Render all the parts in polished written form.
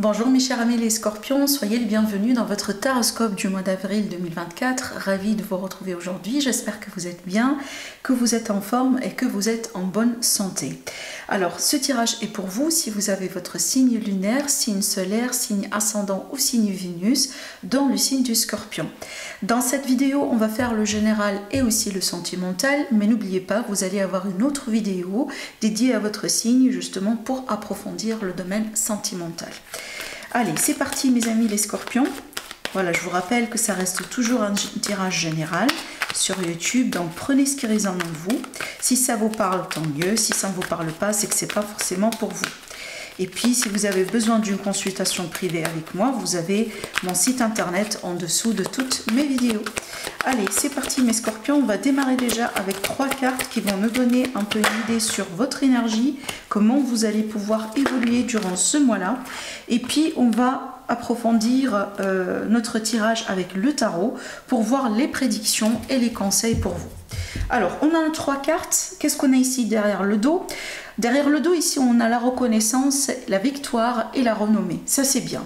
Bonjour mes chers amis les scorpions, soyez les bienvenus dans votre taroscope du mois d'avril 2024. Ravi de vous retrouver aujourd'hui, j'espère que vous êtes bien, que vous êtes en forme et que vous êtes en bonne santé. Alors ce tirage est pour vous si vous avez votre signe lunaire, signe solaire, signe ascendant ou signe Vénus dans le signe du scorpion. Dans cette vidéo on va faire le général et aussi le sentimental, mais n'oubliez pas vous allez avoir une autre vidéo dédiée à votre signe justement pour approfondir le domaine sentimental. Allez, c'est parti mes amis les scorpions. Voilà, je vous rappelle que ça reste toujours un tirage général sur YouTube, donc prenez ce qui résonne en vous. Si ça vous parle, tant mieux. Si ça ne vous parle pas, c'est que ce n'est pas forcément pour vous. Et puis, si vous avez besoin d'une consultation privée avec moi, vous avez mon site internet en dessous de toutes mes vidéos. Allez, c'est parti mes scorpions. On va démarrer déjà avec 3 cartes qui vont nous donner un peu une idée sur votre énergie, comment vous allez pouvoir évoluer durant ce mois-là. Et puis, on va approfondir notre tirage avec le tarot pour voir les prédictions et les conseils pour vous. Alors, on a 3 cartes. Qu'est-ce qu'on a ici derrière le dos? Derrière le dos, ici, on a la reconnaissance, la victoire et la renommée. Ça, c'est bien.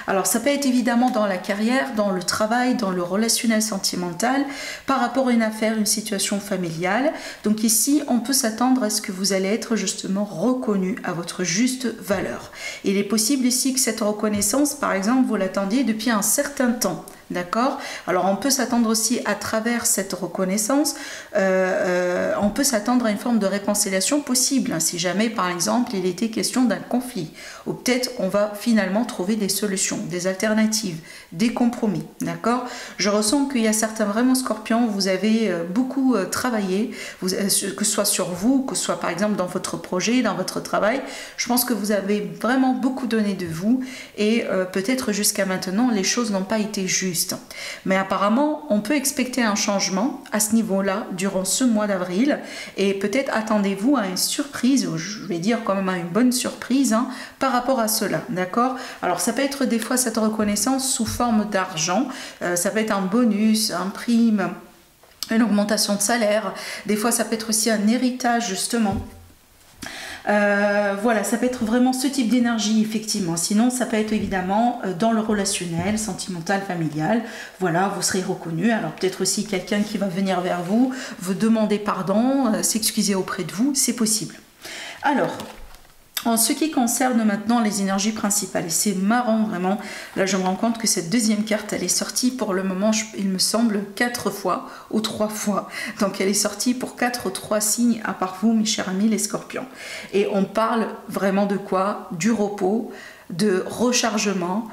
Alors, ça peut être évidemment dans la carrière, dans le travail, dans le relationnel sentimental, par rapport à une affaire, une situation familiale. Donc ici, on peut s'attendre à ce que vous allez être justement reconnu à votre juste valeur. Il est possible ici que cette reconnaissance, par exemple, vous l'attendiez depuis un certain temps. D'accord? Alors on peut s'attendre aussi à travers cette reconnaissance, on peut s'attendre à une forme de réconciliation possible, hein, si jamais par exemple il était question d'un conflit, ou peut-être on va finalement trouver des solutions, des alternatives, des compromis. D'accord? Je ressens qu'il y a certains vraiment scorpions, vous avez beaucoup travaillé, que ce soit sur vous, que ce soit par exemple dans votre projet, dans votre travail, je pense que vous avez vraiment beaucoup donné de vous et peut-être jusqu'à maintenant les choses n'ont pas été justes. Mais apparemment, on peut expecter un changement à ce niveau-là durant ce mois d'avril et peut-être attendez-vous à une surprise, ou je vais dire quand même à une bonne surprise hein, par rapport à cela, d'accord? Alors ça peut être des fois cette reconnaissance sous forme d'argent, ça peut être un bonus, un prime, une augmentation de salaire, des fois ça peut être aussi un héritage justement. Voilà, ça peut être vraiment ce type d'énergie effectivement, sinon ça peut être évidemment dans le relationnel, sentimental, familial, voilà, vous serez reconnu, alors peut-être aussi quelqu'un qui va venir vers vous, vous demander pardon, s'excuser auprès de vous, c'est possible. Alors, en ce qui concerne maintenant les énergies principales, et c'est marrant vraiment, là je me rends compte que cette deuxième carte, elle est sortie pour le moment, il me semble, 4 fois ou 3 fois. Donc elle est sortie pour 3 signes à part vous, mes chers amis les scorpions. Et on parle vraiment de quoi? Du repos, de rechargement,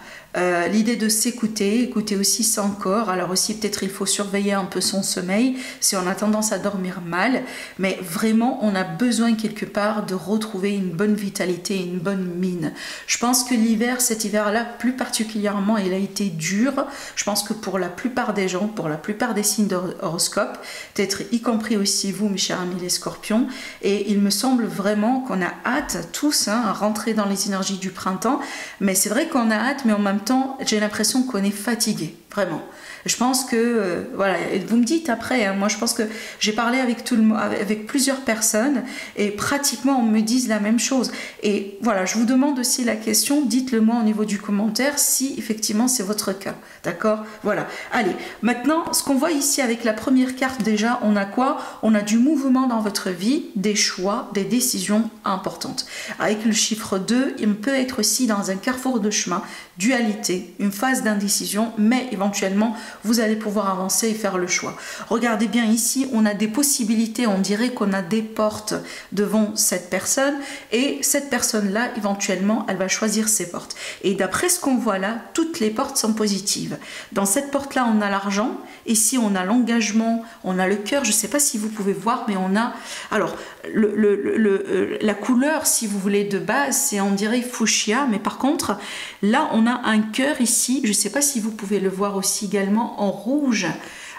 l'idée de s'écouter, écouter aussi son corps. Alors aussi peut-être il faut surveiller un peu son sommeil si on a tendance à dormir mal, mais vraiment on a besoin quelque part de retrouver une bonne vitalité, une bonne mine. Je pense que l'hiver, cet hiver-là plus particulièrement, il a été dur. Je pense que pour la plupart des gens, pour la plupart des signes d'horoscope, peut-être y compris aussi vous mes chers amis les scorpions, et il me semble vraiment qu'on a hâte tous hein, à rentrer dans les énergies du printemps, mais c'est vrai qu'on a hâte, mais en même temps j'ai l'impression qu'on est fatigué, vraiment. Je pense que, voilà, vous me dites après, hein, moi je pense que j'ai parlé avec plusieurs personnes et pratiquement on me dit la même chose. Et voilà, je vous demande aussi la question, dites-le moi au niveau du commentaire si effectivement c'est votre cas, d'accord? Voilà, allez, maintenant ce qu'on voit ici avec la première carte déjà, on a quoi? On a du mouvement dans votre vie, des choix, des décisions importantes. Avec le chiffre 2, il peut être aussi dans un carrefour de chemin, dualité, une phase d'indécision, mais éventuellement vous allez pouvoir avancer et faire le choix. Regardez bien ici, on a des possibilités, on dirait qu'on a des portes devant cette personne et cette personne-là, éventuellement, elle va choisir ses portes. Et d'après ce qu'on voit là, toutes les portes sont positives. Dans cette porte-là, on a l'argent, ici on a l'engagement, on a le cœur, je ne sais pas si vous pouvez voir, mais on a... Alors, la couleur, si vous voulez, de base, c'est on dirait fuchsia, mais par contre, là, on a un cœur ici, je ne sais pas si vous pouvez le voir aussi également en rouge,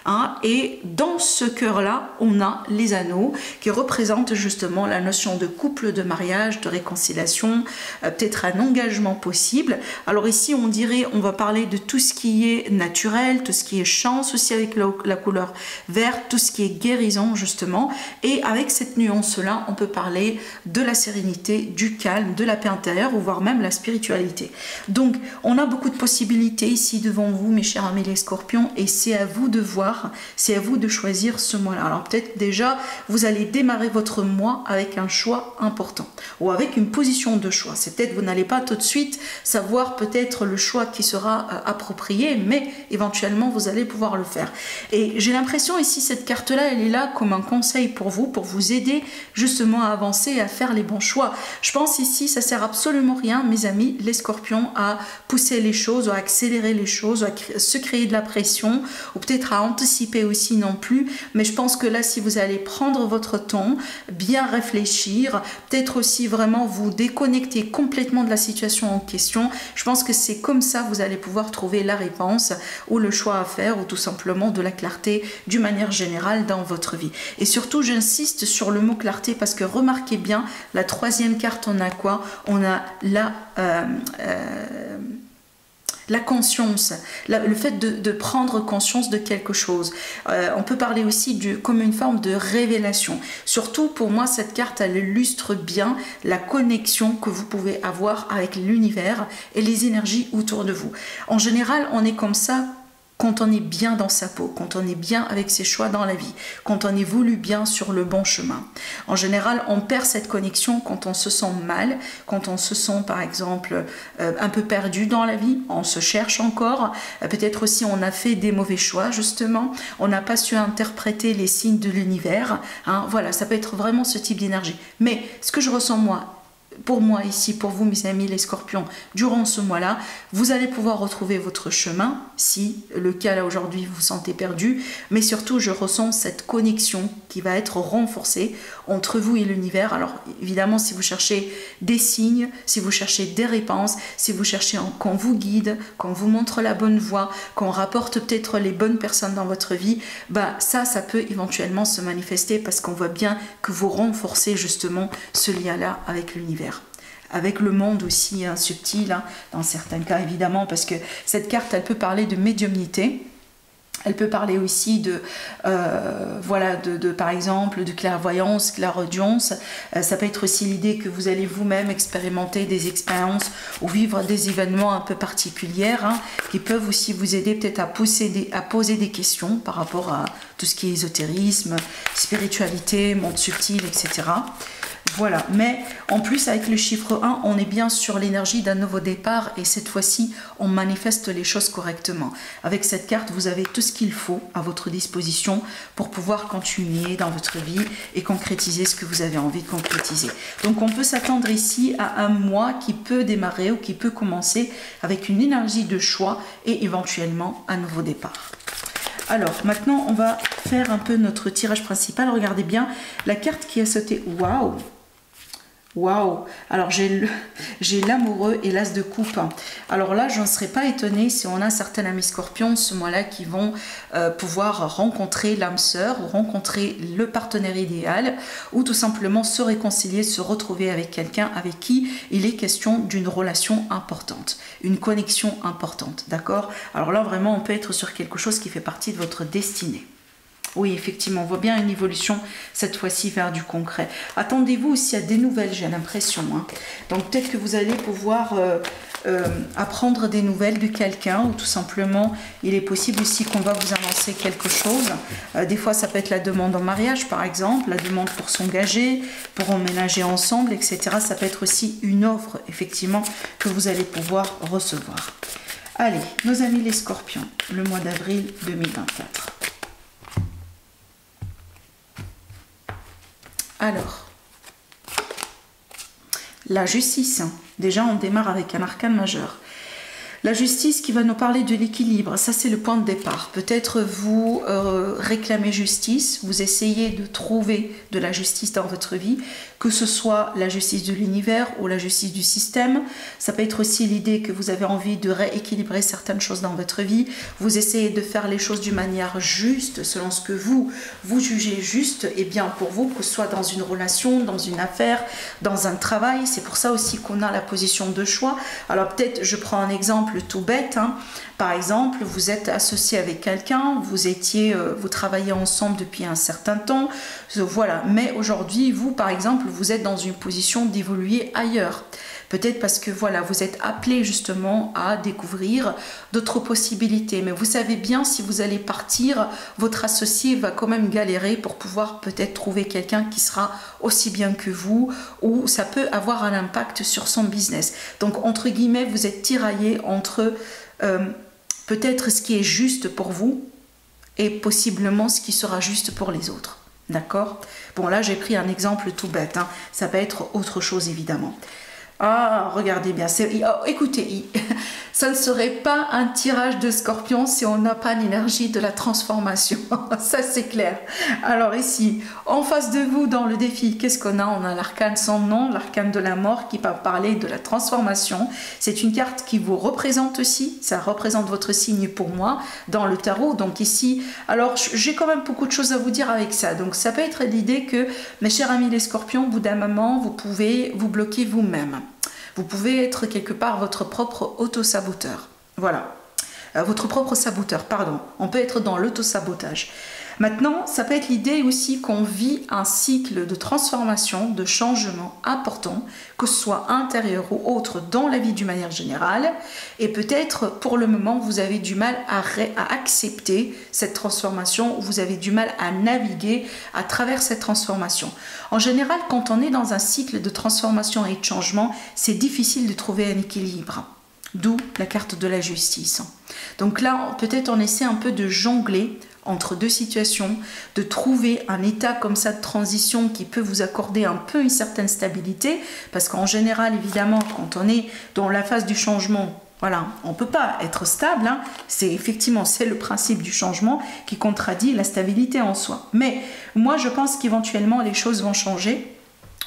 hein, et dans ce cœur-là, on a les anneaux qui représentent justement la notion de couple, de mariage, de réconciliation, peut-être un engagement possible. Alors ici, on dirait, on va parler de tout ce qui est naturel, tout ce qui est chance aussi avec la couleur verte, tout ce qui est guérison justement. Et avec cette nuance-là, on peut parler de la sérénité, du calme, de la paix intérieure, ou voire même la spiritualité. Donc, on a beaucoup de possibilités ici devant vous, mes chers amis les scorpions, et c'est à vous de voir, c'est à vous de choisir ce mois-là. Alors peut-être déjà, vous allez démarrer votre mois avec un choix important, ou avec une position de choix. C'est peut-être, vous n'allez pas tout de suite savoir peut-être le choix qui sera approprié, mais éventuellement, vous allez pouvoir le faire. Et j'ai l'impression ici, cette carte-là, elle est là comme un conseil pour vous aider justement à avancer et à faire les bons choix. Je pense ici, ça sert absolument rien, mes amis, les scorpions, à pousser les choses, à accélérer les choses, à se créer de la pression, ou peut-être à anticiper aussi non plus. Mais je pense que là, si vous allez prendre votre temps, bien réfléchir, peut-être aussi vraiment vous déconnecter complètement de la situation en question, je pense que c'est comme ça vous allez pouvoir trouver la réponse ou le choix à faire, ou tout simplement de la clarté d'une manière générale dans votre vie. Et surtout, j'insiste sur le mot clarté parce que remarquez bien, la troisième carte, on a quoi? On a la conscience, le fait de prendre conscience de quelque chose. On peut parler aussi comme une forme de révélation. Surtout pour moi, cette carte, elle illustre bien la connexion que vous pouvez avoir avec l'univers et les énergies autour de vous. En général, on est comme ça quand on est bien dans sa peau, quand on est bien avec ses choix dans la vie, quand on évolue bien sur le bon chemin. En général, on perd cette connexion quand on se sent mal, quand on se sent par exemple un peu perdu dans la vie, on se cherche encore, peut-être aussi on a fait des mauvais choix justement, on n'a pas su interpréter les signes de l'univers, hein, voilà, ça peut être vraiment ce type d'énergie. Mais ce que je ressens moi, pour moi ici, pour vous mes amis les scorpions, durant ce mois-là, vous allez pouvoir retrouver votre chemin, si le cas là aujourd'hui vous vous sentez perdu, mais surtout je ressens cette connexion qui va être renforcée entre vous et l'univers. Alors évidemment, si vous cherchez des signes, si vous cherchez des réponses, si vous cherchez qu'on vous guide, qu'on vous montre la bonne voie, qu'on rapporte peut-être les bonnes personnes dans votre vie, bah ça peut éventuellement se manifester parce qu'on voit bien que vous renforcez justement ce lien-là avec l'univers. Avec le monde aussi hein, subtil, hein, dans certains cas évidemment, parce que cette carte, elle peut parler de médiumnité, elle peut parler aussi de, voilà, par exemple, de clairvoyance, clairaudience. Ça peut être aussi l'idée que vous allez vous-même expérimenter des expériences ou vivre des événements un peu particuliers hein, qui peuvent aussi vous aider peut-être à poser des questions par rapport à tout ce qui est ésotérisme, spiritualité, monde subtil, etc. Voilà, mais en plus avec le chiffre 1, on est bien sur l'énergie d'un nouveau départ et cette fois-ci, on manifeste les choses correctement. Avec cette carte, vous avez tout ce qu'il faut à votre disposition pour pouvoir continuer dans votre vie et concrétiser ce que vous avez envie de concrétiser. Donc on peut s'attendre ici à un mois qui peut démarrer ou qui peut commencer avec une énergie de choix et éventuellement un nouveau départ. Alors, maintenant, on va faire un peu notre tirage principal. Regardez bien la carte qui a sauté. Waouh! Waouh! Alors, j'ai l'amoureux et l'as de coupe. Alors là, je ne serais pas étonnée si on a certains amis scorpions ce mois-là qui vont pouvoir rencontrer l'âme sœur ou rencontrer le partenaire idéal ou tout simplement se réconcilier, se retrouver avec quelqu'un avec qui il est question d'une relation importante, une connexion importante, d'accord? Alors là, vraiment, on peut être sur quelque chose qui fait partie de votre destinée. Oui, effectivement, on voit bien une évolution cette fois-ci vers du concret. Attendez-vous aussi à des nouvelles, j'ai l'impression. Hein. Donc peut-être que vous allez pouvoir apprendre des nouvelles de quelqu'un ou tout simplement, il est possible aussi qu'on va vous annoncer quelque chose. Des fois, ça peut être la demande en mariage, par exemple, la demande pour s'engager, pour emménager ensemble, etc. Ça peut être aussi une offre, effectivement, que vous allez pouvoir recevoir. Allez, nos amis les scorpions, le mois d'avril 2024. Alors, la justice, déjà on démarre avec un arcane majeur. La justice qui va nous parler de l'équilibre, ça c'est le point de départ. Peut-être vous réclamez justice, vous essayez de trouver de la justice dans votre vie, que ce soit la justice de l'univers ou la justice du système. Ça peut être aussi l'idée que vous avez envie de rééquilibrer certaines choses dans votre vie. Vous essayez de faire les choses d'une manière juste, selon ce que vous jugez juste et bien pour vous, que ce soit dans une relation, dans une affaire, dans un travail. C'est pour ça aussi qu'on a la position de choix. Alors peut-être, je prends un exemple tout bête, hein. Par exemple, vous êtes associé avec quelqu'un, vous travaillez ensemble depuis un certain temps, voilà. Mais aujourd'hui, vous, par exemple, vous êtes dans une position d'évoluer ailleurs. Peut-être parce que voilà, vous êtes appelé justement à découvrir d'autres possibilités. Mais vous savez bien, si vous allez partir, votre associé va quand même galérer pour pouvoir peut-être trouver quelqu'un qui sera aussi bien que vous, ou ça peut avoir un impact sur son business. Donc, entre guillemets, vous êtes tiraillé entre peut-être ce qui est juste pour vous et possiblement ce qui sera juste pour les autres. D'accord? Bon, là, j'ai pris un exemple tout bête, hein. Ça peut être autre chose, évidemment. Ah, regardez bien, écoutez, ça ne serait pas un tirage de Scorpion si on n'a pas l'énergie de la transformation, ça c'est clair. Alors ici, en face de vous dans le défi, qu'est-ce qu'on a? On a l'arcane sans nom, l'arcane de la mort qui va parler de la transformation. C'est une carte qui vous représente aussi, ça représente votre signe pour moi dans le tarot. Donc ici, alors j'ai quand même beaucoup de choses à vous dire avec ça. Donc ça peut être l'idée que, mes chers amis les Scorpions, au bout d'un moment, vous pouvez vous bloquer vous-même. Vous pouvez être quelque part votre propre auto-saboteur. Voilà. Votre propre saboteur, pardon. On peut être dans l'auto-sabotage. Maintenant, ça peut être l'idée aussi qu'on vit un cycle de transformation, de changement important, que ce soit intérieur ou autre dans la vie d'une manière générale. Et peut-être, pour le moment, vous avez du mal à accepter cette transformation, ou vous avez du mal à naviguer à travers cette transformation. En général, quand on est dans un cycle de transformation et de changement, c'est difficile de trouver un équilibre. D'où la carte de la justice. Donc là, peut-être on essaie un peu de jongler entre deux situations, de trouver un état comme ça de transition qui peut vous accorder un peu une certaine stabilité, parce qu'en général, évidemment, quand on est dans la phase du changement, voilà, on ne peut pas être stable, hein. C'est le principe du changement qui contradit la stabilité en soi. Mais moi, je pense qu'éventuellement, les choses vont changer.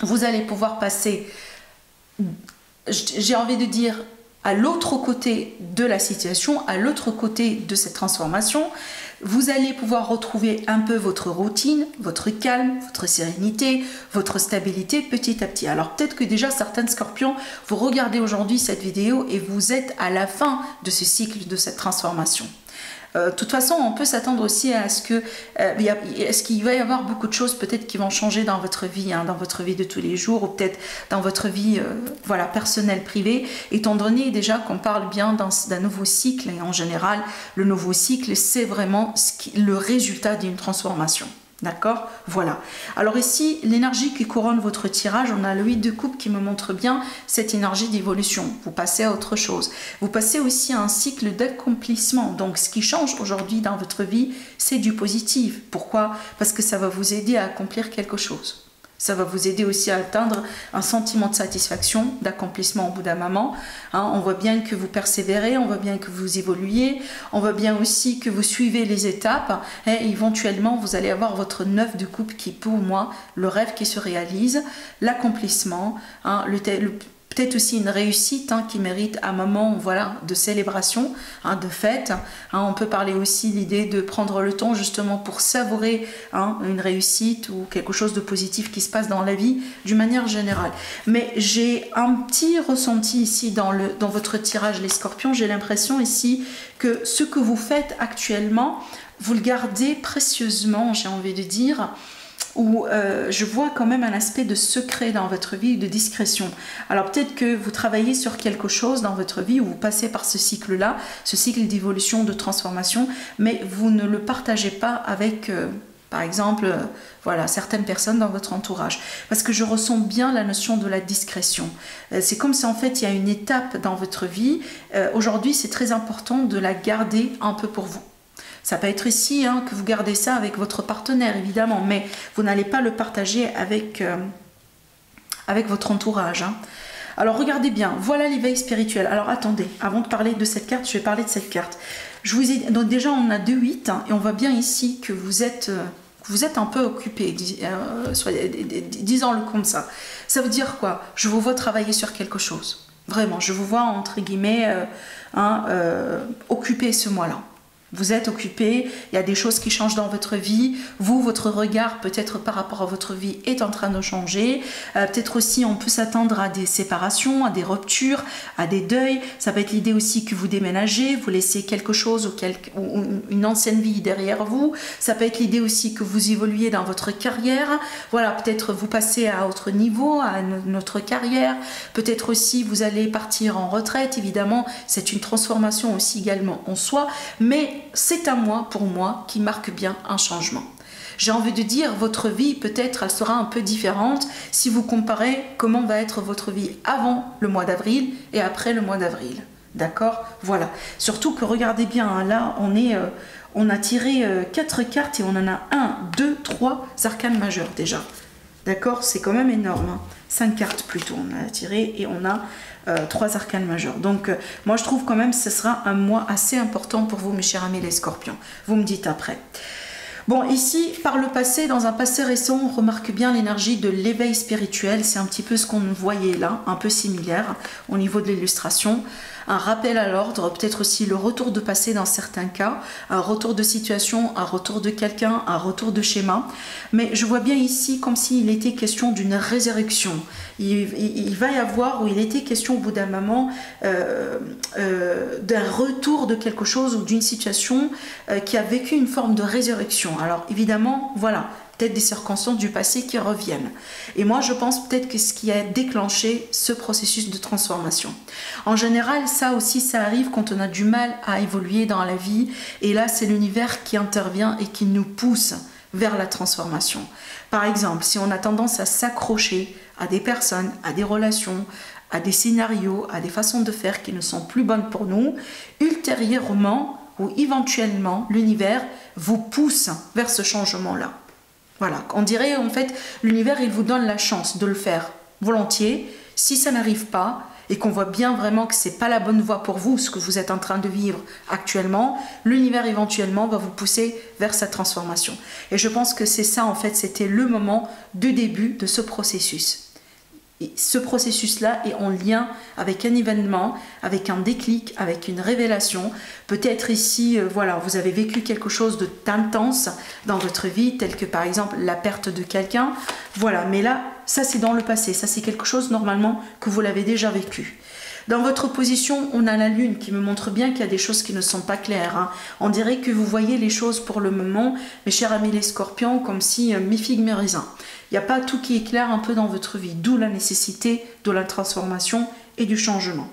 Vous allez pouvoir passer, j'ai envie de dire, à l'autre côté de la situation, à l'autre côté de cette transformation. Vous allez pouvoir retrouver un peu votre routine, votre calme, votre sérénité, votre stabilité petit à petit. Alors peut-être que déjà certains Scorpions, vous regardez aujourd'hui cette vidéo et vous êtes à la fin de ce cycle, de cette transformation. De toute façon, on peut s'attendre aussi à ce qu'il va y avoir beaucoup de choses peut-être qui vont changer dans votre vie, hein, dans votre vie de tous les jours, ou peut-être dans votre vie voilà, personnelle, privée, étant donné déjà qu'on parle bien d'un nouveau cycle, et en général, le nouveau cycle, c'est vraiment le résultat d'une transformation. D'accord? Voilà. Alors ici, l'énergie qui couronne votre tirage, on a le 8 de coupe qui me montre bien cette énergie d'évolution. Vous passez à autre chose. Vous passez aussi à un cycle d'accomplissement. Donc, ce qui change aujourd'hui dans votre vie, c'est du positif. Pourquoi? Parce que ça va vous aider à accomplir quelque chose. Ça va vous aider aussi à atteindre un sentiment de satisfaction, d'accomplissement au bout d'un moment. Hein, on voit bien que vous persévérez, on voit bien que vous évoluez, on voit bien aussi que vous suivez les étapes. Et éventuellement, vous allez avoir votre 9 de coupe qui, pour moi, le rêve qui se réalise, l'accomplissement, hein, peut-être aussi une réussite hein, qui mérite un moment voilà, de célébration, hein, de fête. Hein, on peut parler aussi l'idée de prendre le temps justement pour savourer hein, une réussite ou quelque chose de positif qui se passe dans la vie d'une manière générale. Mais j'ai un petit ressenti ici dans votre tirage les Scorpions. J'ai l'impression ici que ce que vous faites actuellement, vous le gardez précieusement, j'ai envie de dire, où je vois quand même un aspect de secret dans votre vie, de discrétion. Alors peut-être que vous travaillez sur quelque chose dans votre vie où vous passez par ce cycle-là, ce cycle d'évolution, de transformation, mais vous ne le partagez pas avec, par exemple, voilà, certaines personnes dans votre entourage. Parce que je ressens bien la notion de la discrétion. C'est comme si en fait il y a une étape dans votre vie. Aujourd'hui, c'est très important de la garder un peu pour vous. Ça peut être ici hein, que vous gardez ça avec votre partenaire, évidemment, mais vous n'allez pas le partager avec votre entourage. Hein. Alors regardez bien, voilà l'éveil spirituel. Alors attendez, avant de parler de cette carte, je vais parler de cette carte. Je vous ai donc déjà on a 2-8 hein, et on voit bien ici que vous êtes un peu occupé, disons-le comme ça. Ça veut dire quoi? Je vous vois travailler sur quelque chose. Vraiment, je vous vois entre guillemets occupé ce mois-là. Vous êtes occupé, il y a des choses qui changent dans votre vie. Vous, votre regard peut-être par rapport à votre vie est en train de changer. Peut-être aussi on peut s'attendre à des séparations, à des ruptures, à des deuils. Ça peut être l'idée aussi que vous déménagez, vous laissez quelque chose ou une ancienne vie derrière vous. Ça peut être l'idée aussi que vous évoluez dans votre carrière. Voilà, peut-être vous passez à un autre niveau, à notre carrière. Peut-être aussi vous allez partir en retraite. Évidemment, c'est une transformation aussi également en soi. Mais c'est un mois pour moi qui marque bien un changement. J'ai envie de dire, votre vie peut-être elle sera un peu différente si vous comparez comment va être votre vie avant le mois d'avril et après le mois d'avril. D'accord? Voilà. Surtout que regardez bien, hein, là on a tiré 4 cartes et on en a 1, 2, 3 arcanes majeures déjà. D'accord? C'est quand même énorme. Hein. 5 cartes plutôt on a tiré et on a 3 arcanes majeures. Donc moi je trouve quand même que ce sera un mois assez important pour vous mes chers amis les scorpions. Vous me dites après. Bon, ici, par le passé, dans un passé récent, on remarque bien l'énergie de l'éveil spirituel. C'est un petit peu ce qu'on voyait là, un peu similaire au niveau de l'illustration. Un rappel à l'ordre, peut-être aussi le retour de passé dans certains cas, un retour de situation, un retour de quelqu'un, un retour de schéma. Mais je vois bien ici comme s'il était question d'une résurrection. Il va y avoir, ou il était question au bout d'un moment, d'un retour de quelque chose ou d'une situation qui a vécu une forme de résurrection. Alors évidemment, voilà, peut-être des circonstances du passé qui reviennent. Et moi, je pense peut-être que ce qui a déclenché ce processus de transformation. En général, ça aussi, ça arrive quand on a du mal à évoluer dans la vie. Et là, c'est l'univers qui intervient et qui nous pousse vers la transformation. Par exemple, si on a tendance à s'accrocher à des personnes, à des relations, à des scénarios, à des façons de faire qui ne sont plus bonnes pour nous, ultérieurement ou éventuellement, l'univers vous pousse vers ce changement-là. Voilà, on dirait en fait, l'univers il vous donne la chance de le faire volontiers. Si ça n'arrive pas et qu'on voit bien vraiment que c'est pas la bonne voie pour vous, ce que vous êtes en train de vivre actuellement, l'univers éventuellement va vous pousser vers sa transformation. Et je pense que c'est ça en fait, c'était le moment de début de ce processus. Et ce processus-là est en lien avec un événement, avec un déclic, avec une révélation. Peut-être ici, voilà, vous avez vécu quelque chose d'intense dans votre vie, tel que par exemple la perte de quelqu'un. Voilà, mais là, ça c'est dans le passé. Ça c'est quelque chose normalement que vous l'avez déjà vécu. Dans votre position, on a la lune qui me montre bien qu'il y a des choses qui ne sont pas claires. Hein. On dirait que vous voyez les choses pour le moment, mes chers amis les scorpions, comme si mi-figue, mi-raisin. Il n'y a pas tout qui est clair un peu dans votre vie, d'où la nécessité de la transformation et du changement.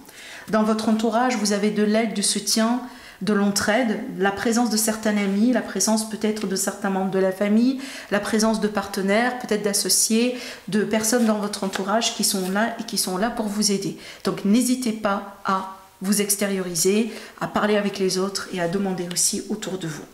Dans votre entourage, vous avez de l'aide, du soutien, de l'entraide, la présence de certains amis, la présence peut-être de certains membres de la famille, la présence de partenaires, peut-être d'associés, de personnes dans votre entourage qui sont là et qui sont là pour vous aider. Donc n'hésitez pas à vous extérioriser, à parler avec les autres et à demander aussi autour de vous.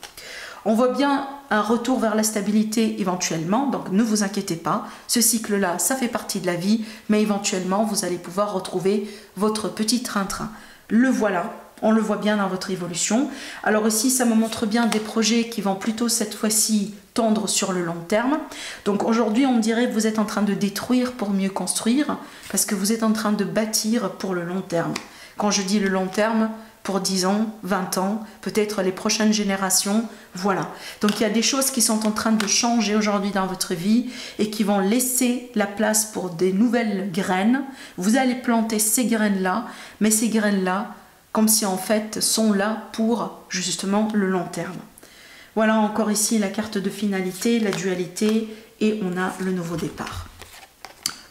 On voit bien un retour vers la stabilité éventuellement, donc ne vous inquiétez pas. Ce cycle-là, ça fait partie de la vie, mais éventuellement, vous allez pouvoir retrouver votre petit train-train. Le voilà, on le voit bien dans votre évolution. Alors aussi, ça me montre bien des projets qui vont plutôt cette fois-ci tendre sur le long terme. Donc aujourd'hui, on dirait que vous êtes en train de détruire pour mieux construire, parce que vous êtes en train de bâtir pour le long terme. Quand je dis le long terme, pour 10 ans, 20 ans, peut-être les prochaines générations, voilà. Donc il y a des choses qui sont en train de changer aujourd'hui dans votre vie et qui vont laisser la place pour des nouvelles graines. Vous allez planter ces graines-là, mais ces graines-là, comme si en fait, sont là pour justement le long terme. Voilà encore ici la carte de finalité, la dualité et on a le nouveau départ.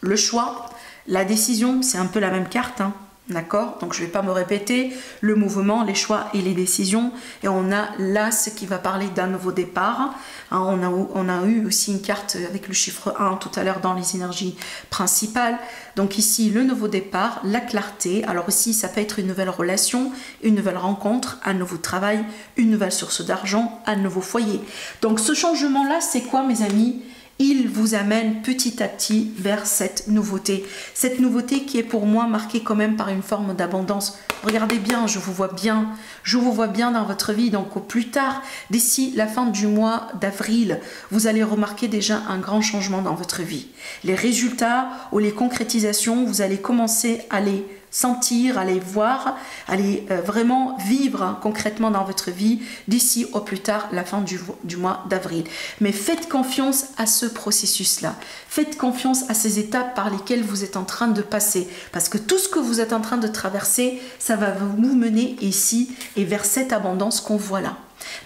Le choix, la décision, c'est un peu la même carte, hein. D'accord? Donc je ne vais pas me répéter, le mouvement, les choix et les décisions. Et on a l'As qui va parler d'un nouveau départ. Hein, on a eu aussi une carte avec le chiffre 1 tout à l'heure dans les énergies principales. Donc ici, le nouveau départ, la clarté. Alors ici, ça peut être une nouvelle relation, une nouvelle rencontre, un nouveau travail, une nouvelle source d'argent, un nouveau foyer. Donc ce changement-là, c'est quoi mes amis? il vous amène petit à petit vers cette nouveauté. Cette nouveauté qui est pour moi marquée quand même par une forme d'abondance. Regardez bien, je vous vois bien dans votre vie. Donc au plus tard, d'ici la fin du mois d'avril, vous allez remarquer déjà un grand changement dans votre vie. Les résultats ou les concrétisations, vous allez commencer à les sentir, à les voir, à les vraiment vivre concrètement dans votre vie d'ici au plus tard la fin du mois d'avril. Mais faites confiance à ce processus-là. Faites confiance à ces étapes par lesquelles vous êtes en train de passer. Parce que tout ce que vous êtes en train de traverser, ça va vous mener ici et vers cette abondance qu'on voit là.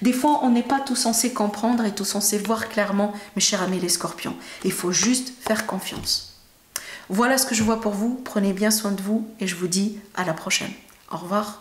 Des fois, on n'est pas tout censé comprendre et tout censé voir clairement, mes chers amis les scorpions. Il faut juste faire confiance. Voilà ce que je vois pour vous. Prenez bien soin de vous et je vous dis à la prochaine. Au revoir.